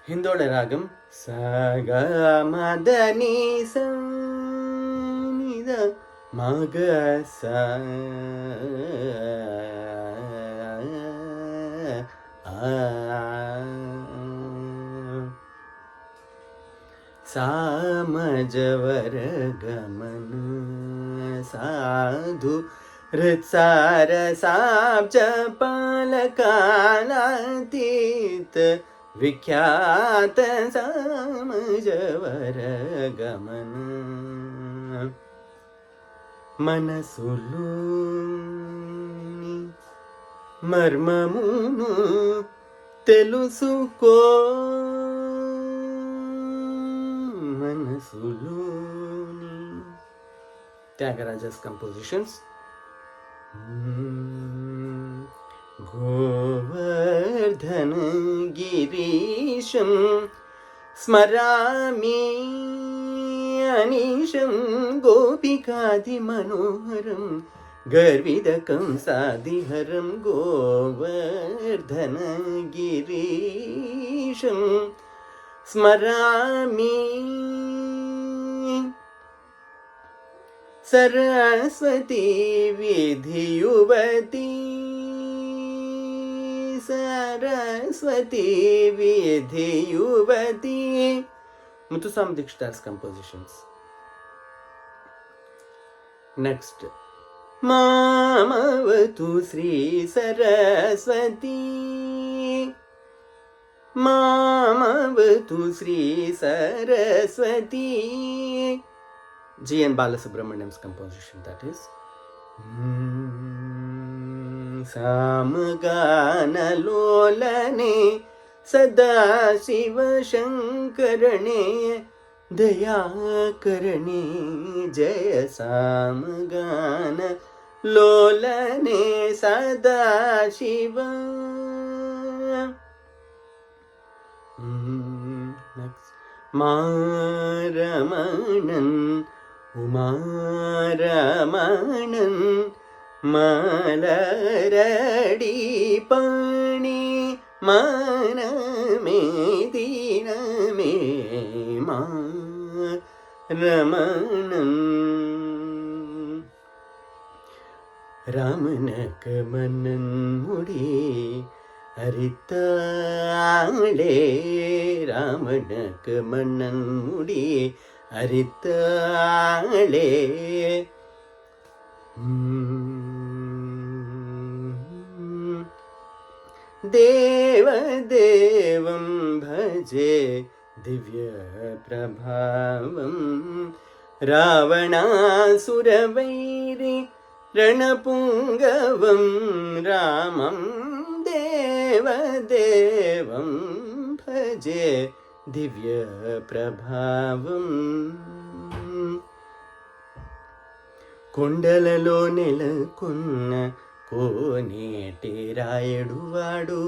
ಹಿಂದೋಳ ರಾಗಂ ಸ ಗ ಮದ ನಿ ಸ ನಿದ ಮಗ ಸ ಸಾಮಜವರ ಗಮನ ಸಾಧು ಹೃತ್ಸಾರ ಸಾಬ್ಜ ಪಾಲಕಾಲಾತೀತ ವಿಖ್ಯಾತ ಸಾಮಜವರ ಗಮನ మనసులు మర్మమును తెలుసుకో మనసులోని త్యాగరాజస్ కంపోజిషన్స్ గోవర్ధన గిరీశం స్మరామి అనిశం గోపికాది మనోహరం గర్విదకం సాదిహరం గోవర్ధన గిరీశం స్మరామి సరస్వతి విధియువతి సరస్వతి విధియువతి ముత్తుస్వామి దీక్షితార్స్ కంపోజిషన్స్. నెక్స్ట్ మామవతు శ్రీ సరస్వతి మామవతు Shri Saraswati G N Balasubramaniam's composition. That is సామగానలోలనే సదాశివ శంకరణే దయాకరణే జయ సామగాన లోలనే సదాశివ. మారమణన్ ఉమారమణన్ మలరడి పణి మనమే దీనమే రమణన్ ரமணக மன்னன் முடி அரித்தாளே ராமணக மன்னன் முடி அரித்தாளே దేవదేవం భజే దివ్య ప్రభావం రావణాసురవైరి రణపుంగవం రామం దేవదేవం భజే దివ్య ప్రభావం. కొండలలో నెలకొన్న కోనేటి రాయడువాడు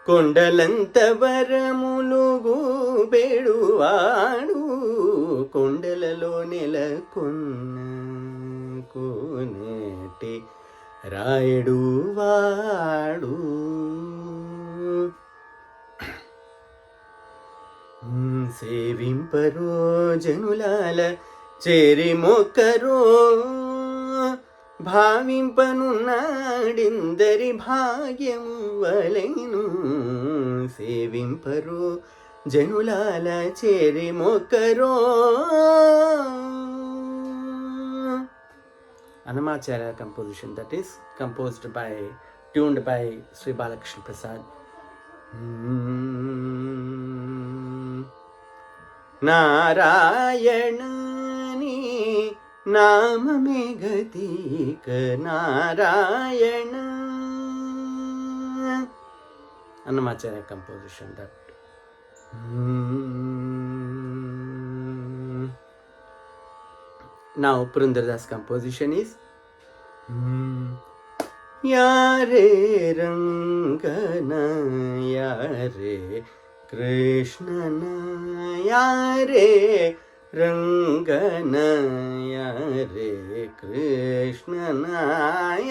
కొండలంత వరములు గూబెడువాడు కొండలలో నెలకొన్న కోనేటి రాయడువాడు సేవింపరో జనులాల చేరి మొక్కరో భావింపనున్నాడిందరి భాగ్యము వలెను సేవింపరో జనులాల చేరి మొక్కరో. Annamacharya composition, that is tuned by Sri Balakrishna Prasad. నారాయణని నామమే గతిక Narayana. Annamacharya composition, that now Purandardas composition is యారే రంగన యారే కృష్ణన యారే రంగన యారే కృష్ణన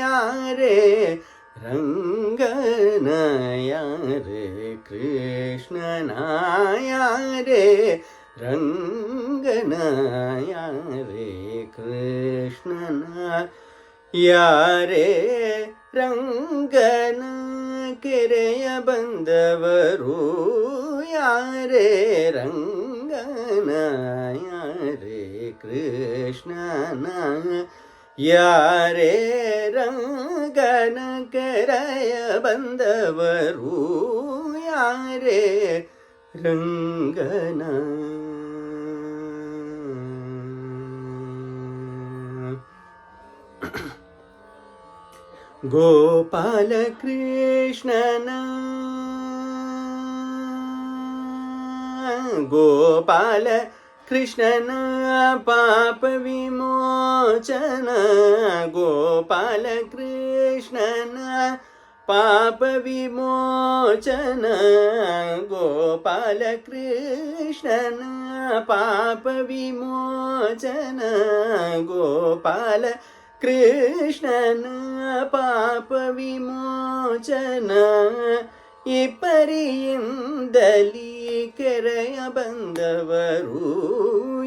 యారే ರಂಗನ ಯಾರೆ ಕೃಷ್ಣನ ಯಾರೆ ರಂಗನ ಯಾರೆ ಕೃಷ್ಣನ ಯಾರೆ ರಂಗನ ಕೆರೆಯ ಬಂದವರು ಯಾರೆ ರಂಗನ ಯಾರೆ ಕೃಷ್ಣನ ಯಾರೆ ರಂಗನ ಕೆರೆಯ ಬಂದವರು ಯಾರೆ ರಂಗನ ಗೋಪಾಲ ಕೃಷ್ಣನ ಗೋಪಾಲ ಕೃಷ್ಣನ ಪಾಪ ವಿಮೋಚನ ಗೋಪಾಲ ಕೃಷ್ಣನ ಪಾಪ ವಿಮೋಚನ ಗೋಪಾಲ ಕೃಷ್ಣನ ಪಾಪ ವಿಮೋಚನ ಗೋಪಾಲ ಕೃಷ್ಣನ ಪಾಪ ವಿಮೋಚನ ಈ ಪರಿಯಿಂದಲೀ ಕೆರೆಯ ಬಂದವರು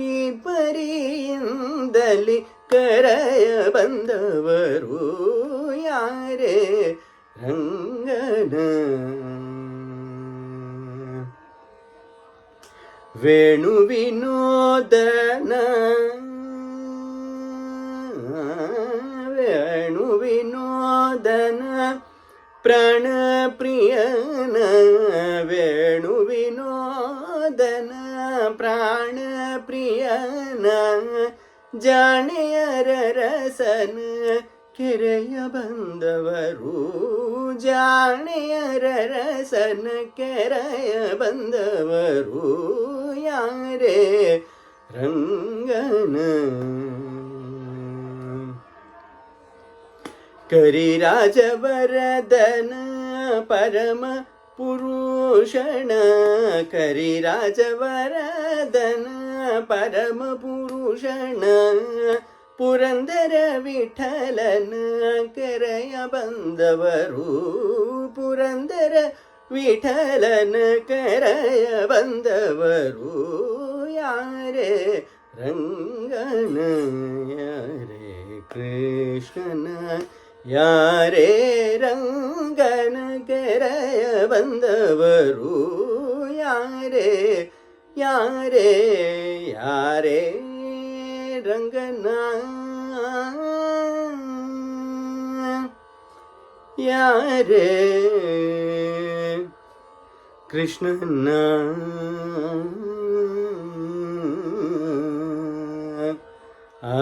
ಈ ಪರಿಯಿಂದಲೀ ಕೆರೆಯ ಬಂದವರು ಯಾರೇ ರಂಗನ ವೇಣು ವಿನೋದನ ವೇಣು ವಿನೋದನ ಪ್ರಾಣ ಪ್ರಿಯನ ವೇಣು ವಿನೋದನ ಪ್ರಾಣ ಪ್ರಿಯನ ಜಾಣೆಯರ ರಸನ ಕೆರೆಯ ಬಂದವರು ಜಾಣೆಯರ ರಸನ ಕೆರೆಯ ಬಂದವರು ಯಾರೇ ರಂಗನ ಕರಿರಾಜವರದನ ಪರಮ ಪುರುಷಣ ಕರಿರಾಜವರದನ ಪರಮ ಪುರುಷಣ ಪುರಂದರ ವಿಠಲನ ಕೆರೆಯ ಬಂದವರು ಪುರಂದರ ವಿಠಲನ ಕೆರೆಯ ಬಂದವರು ಯಾರೇ ರಂಗನ ಯಾರೇ ಕೃಷ್ಣನ ಯಾರೇ ರಂಗನ ಕೆರೆಯ ಬಂದವರು ಯಾರೇ ಯಾರೇ ಯಾರೇ ರಂಗನ ಯಾರೇ ಕೃಷ್ಣನ ಆ